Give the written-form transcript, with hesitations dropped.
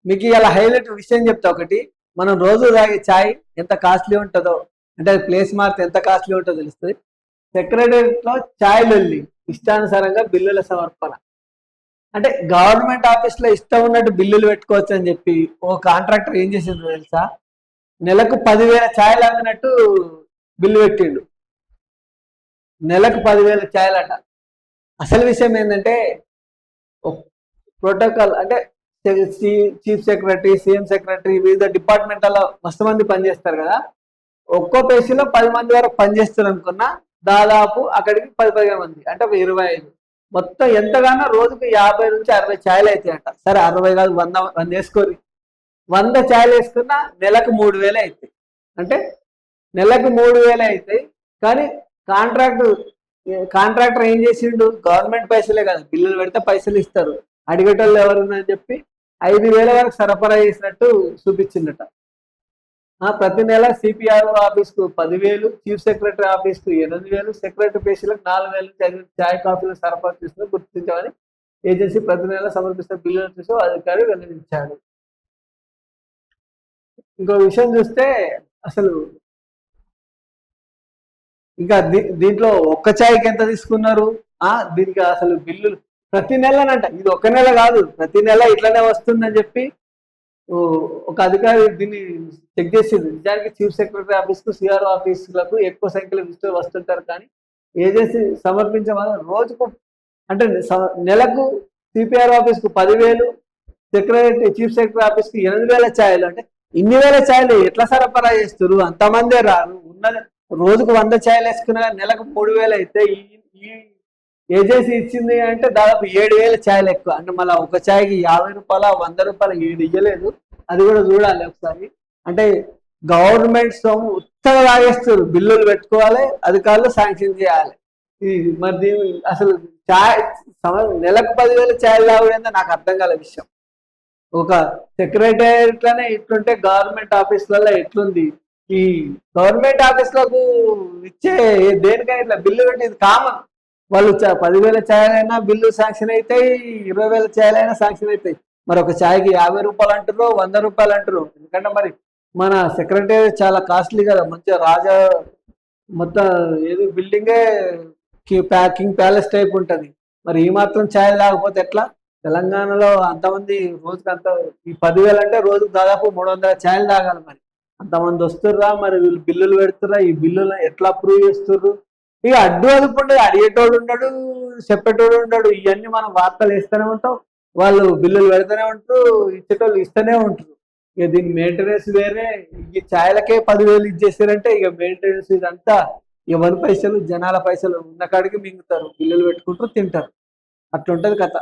మీకు ఇలా హైలైట్ విషయం చెప్తా ఒకటి. మనం రోజు తాగే చాయ్ ఎంత కాస్ట్లీ ఉంటుందో, అంటే అది ప్లేస్ మారితే ఎంత కాస్ట్లీ ఉంటుందో తెలుస్తుంది. సెక్రటరియట్ లో చాయ్ లొల్లి, ఇష్టానుసారంగా బిల్లుల సమర్పణ. అంటే గవర్నమెంట్ ఆఫీస్ లో ఇష్టం ఉన్నట్టు బిల్లులు పెట్టుకోవచ్చు అని చెప్పి ఓ కాంట్రాక్టర్ ఏం చేసిందో తెలుసా? నెలకు 10,000 ఛాయలు అమ్మినట్టు బిల్లు పెట్టిండు. నెలకు 10,000 ఛాయలట. అసలు విషయం ఏంటంటే ప్రోటోకాల్ అంటే చీఫ్ సెక్రటరీ, సీఎం సెక్రటరీ, వివిధ డిపార్ట్మెంట్లలో మస్తు మంది పనిచేస్తారు కదా. ఒక్కో పేజీలో 10 మంది వరకు పనిచేస్తారు అనుకున్నా, దాదాపు అక్కడికి 10-15 మంది అంటే 25. మొత్తం ఎంతగానో రోజుకు 50 నుంచి 60 ఛాయలు అవుతాయంట. సరే 60 కాదు, 100 వేసుకోరు. 100 ఛాయలు వేసుకున్నా నెలకు 3,000 అవుతాయి. అంటే నెలకు 3,000 అవుతాయి. కానీ కాంట్రాక్టర్ ఏం చేసిండు? గవర్నమెంట్ పైసలే కదా, బిల్లులు పెడితే పైసలు ఇస్తారు, అడిగేటోళ్ళు ఎవరున్నారని చెప్పి 5,000 వరకు సరఫరా చేసినట్టు చూపించిందట. ప్రతి నెల సిపిఆర్ఓ ఆఫీస్కు 10,000, చీఫ్ సెక్రటరీ ఆఫీస్కు 8,000, సెక్రటరీ పేషీలకు 4,000 నుంచి 5,000 ఛాయ్ కాఫీలు సరఫరా చేస్తూ గుర్తించామని ఏజెన్సీ ప్రతి నెల సమర్పిస్తున్న బిల్లులను చూసి అధికారి వెల్లడించాడు. ఇంకో విషయం చూస్తే అసలు ఇంకా దీంట్లో ఒక్క ఛాయ్కి ఎంత తీసుకున్నారు? దీనికి అసలు బిల్లులు ప్రతి నెలనంట, ఇది ఒక్క నెల కాదు, ప్రతి నెల ఇట్లనే వస్తుందని చెప్పి ఒక అధికారి దీన్ని చెక్ చేసింది. నిజానికి చీఫ్ సెక్రటరీ ఆఫీస్కు, సిఆర్ఓ ఆఫీసులకు ఎక్కువ సంఖ్యలో విజిటర్లు వస్తుంటారు. కానీ ఏజెన్సీ సమర్పించే రోజుకు అంటే నెలకు సిపిఆర్ ఆఫీస్కు 10,000, చీఫ్ సెక్రటరీ ఆఫీస్కి 8,000 ఛాయలు. అంటే ఇన్ని వేల ఛాయలు ఎట్లా సరఫరా చేస్తారు? అంతమందే రారు. ఉన్న రోజుకు 100 ఛాయలు వేసుకున్నా నెలకు 3,000 అయితే ఈ ఏజెన్సీ ఇచ్చింది అంటే దాదాపు 7,000 ఛాయలు ఎక్కువ. అంటే మళ్ళీ ఒక ఛాయ్కి 50 రూపాయల, 100 రూపాయలు ఏడు ఇయ్యలేదు. అది కూడా చూడాలి ఒకసారి. అంటే గవర్నమెంట్ సొమ్ము ఉత్తగా తాగేస్తారు. బిల్లులు పెట్టుకోవాలి, అధికారులు శాంక్షన్ చేయాలి. మరి అసలు నెలకు 10,000 ఛాయలు తాగుడేందో నాకు అర్థం కాల విషయం. ఒక సెక్రటేరియట్లోనే ఇట్లుంటే గవర్నమెంట్ ఆఫీసులలో ఎట్లుంది? ఈ గవర్నమెంట్ ఆఫీసులకు ఇచ్చే దేనికైనా ఇట్లా బిల్లు పెట్టి ఇది కామన్. వాళ్ళు 10,000 ఛాయలైనా బిల్లు శాంక్షన్ అవుతాయి, 20,000 ఛాయలైనా శాంక్షన్ అవుతాయి. మరి ఒక ఛాయ్కి 50 రూపాయలు అంటారు, 100 రూపాయలు అంటారు. ఎందుకంటే మరి మన సెక్రటేరియట్ చాలా కాస్ట్లీ కదా, మంచిగా రాజా మొత్తం ఏదో బిల్డింగే కింగ్ ప్యాలెస్ టైప్ ఉంటుంది. మరి ఈ మాత్రం ఛాయలు లేకపోతే ఎట్లా? తెలంగాణలో అంతమంది రోజుకి ఈ 10,000 అంటే రోజుకు దాదాపు 300 ఛాయలు తాగాలి. మరి అంతమంది వస్తుర్రా, మరి వీళ్ళు బిల్లులు పెడుతుర్రా, ఈ బిల్లులు ఎట్లా అప్రూవ్ చేస్తుర్రు? ఇక అడ్డు అదుపుండే అడిగేటోడు ఉండడు, చెప్పేటోడు ఉండడు. ఇవన్నీ మనం వార్తలు వేస్తూనే ఉంటాం, వాళ్ళు బిల్లులు పెడుతూనే ఉంటారు, ఇచ్చేటోళ్ళు ఇస్తూనే ఉంటారు. ఇక దీని మెయింటెనెన్స్ వేరే. ఈ ఛాయలకే 10,000 ఇచ్చేసారంటే ఇక మెయింటెనెన్స్ ఇదంతా ఎవరి పైసలు? జనాల పైసలు ఉన్న కాడికి మింగుతారు, బిల్లులు పెట్టుకుంటారు, తింటారు. అట్లుంటది కథ.